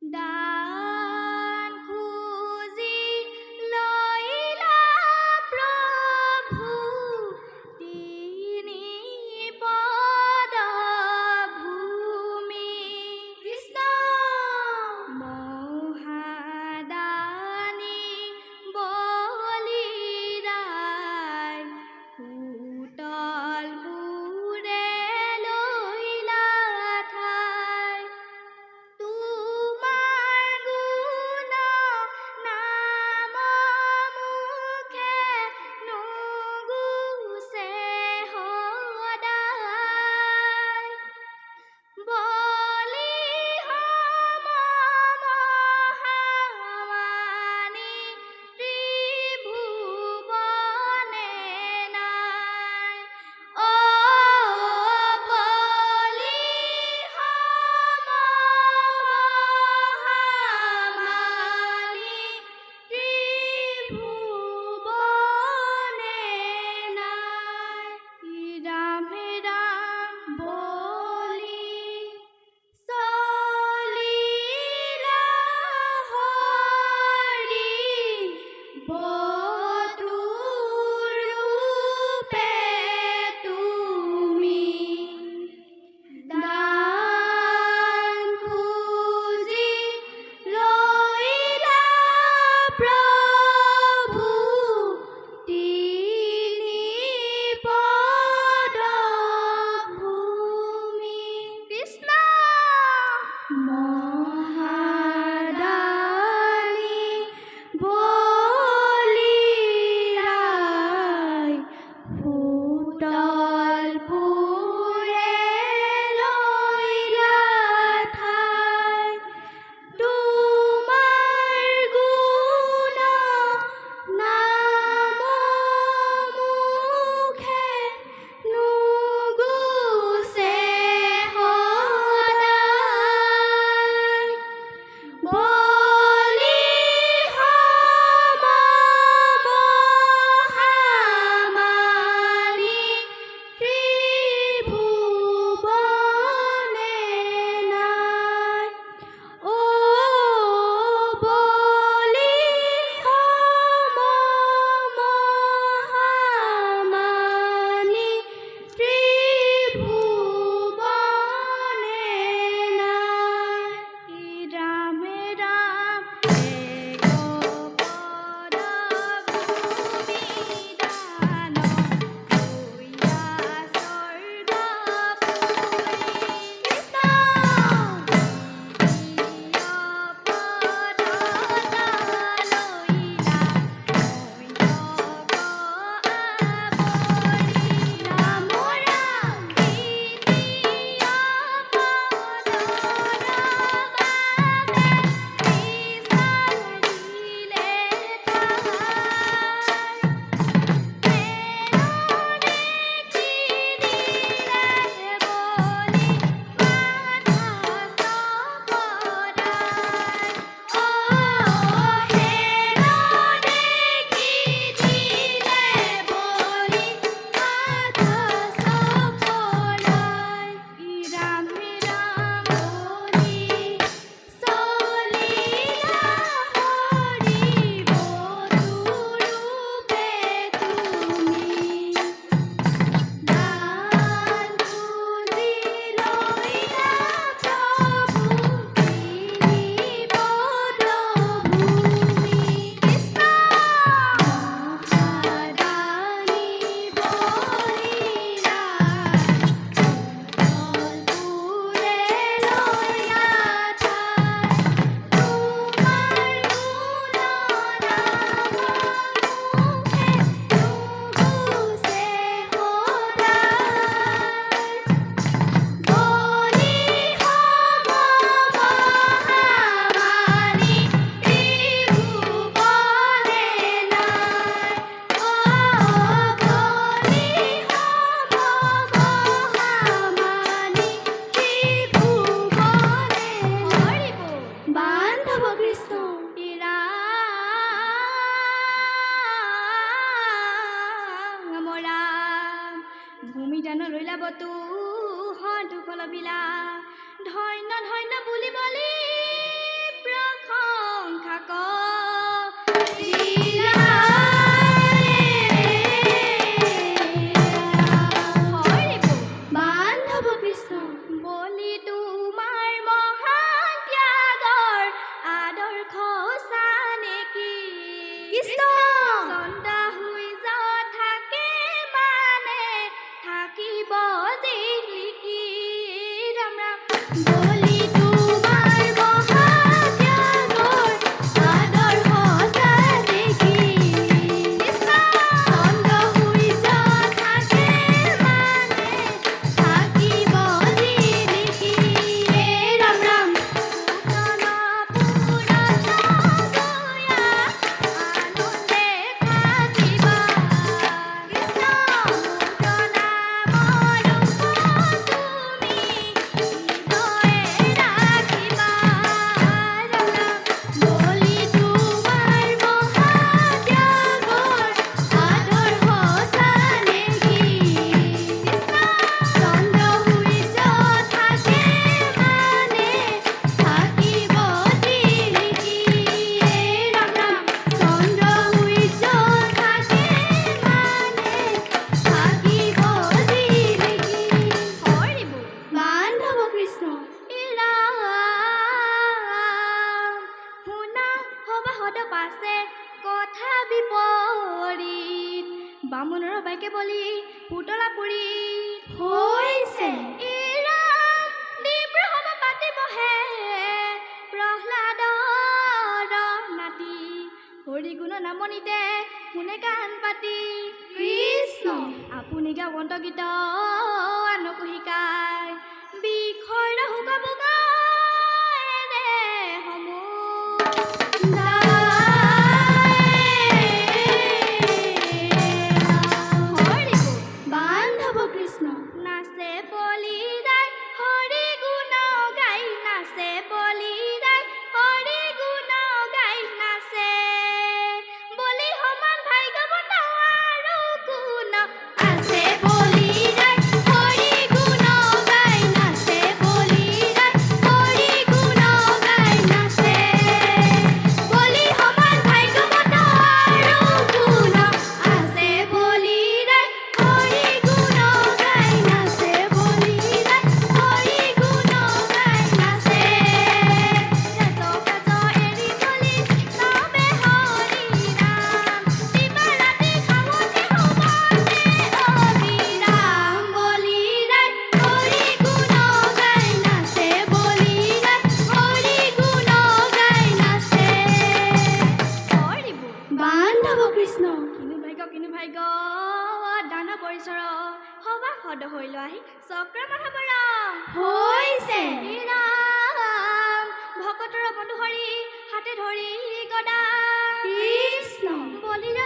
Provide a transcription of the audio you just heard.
দান খুজি লৈলা প্ৰভু ৰাম ভূমি দান লৈলা বতু সদুকল বিলা ধন্য ধন্য বুলি বলি প্ৰশংসা বান্ধৱ কৃষ্ণ বলি তোমাৰ মহান ত্যাগৰ আদৰ্শ নেকি কৃষ্ণ চন্দা হৈ থাকে মানে থাকিব জিলিকি ৰাম ৰাম বলি তোমাৰ মহান ত্যাগৰ আদৰ্শ নেকি কৃষ্ণ চন্দা হৈ থাকে মানে থাকিব জিলিকি ৰাম ৰাম বামুণৰ বাইকে বলি পুতলা পুৰি হৈছে নিব্ৰহম পাতিবহে প্ৰহ্লাদৰ নাতি হৰি গুণ নামনিতে শুনে কাণ পাতি কৃষ্ণ আপুনি গাৱন্ত গীত আনকো শিকায় বিষয় শুকাব নাচে বলি ৰাই হৰি গুণ গাই নাচে বলি ৰাই হৰি গুণ গাই নাচে বলি সমান ভাগ্যৱন্ত আৰু গুণ আছে বলি ৰাই হৰি গুণ গাই নাচে বলি ৰাই হৰি গুণ গাই নাচে বলি সমান ভাগ্যৱন্ত আৰু গুণ আছে বলি ৰাই হৰি গুণ গাই নাচে বলি ৰাই হৰি গুণ গাই নাচে কাজ এৰি বলি নামে হৰি ৰাম দিবা ৰাতি খাৱতে শুবতে অবিৰাম বলি ৰাই হৰি গুণ গাই নাচে বলি ৰাই হৰি গুণ গাই নাচে বান্ধৱ কৃষ্ণ কিনো ভাগ্য দান পৰিচৰ সভা সদ হৈ আহি চক্ৰ মাধৱৰ হৈছে ৰাম ভকতৰ বন্ধু হৰি হাতে ধৰি গদা কৃষ্ণ বলিৰ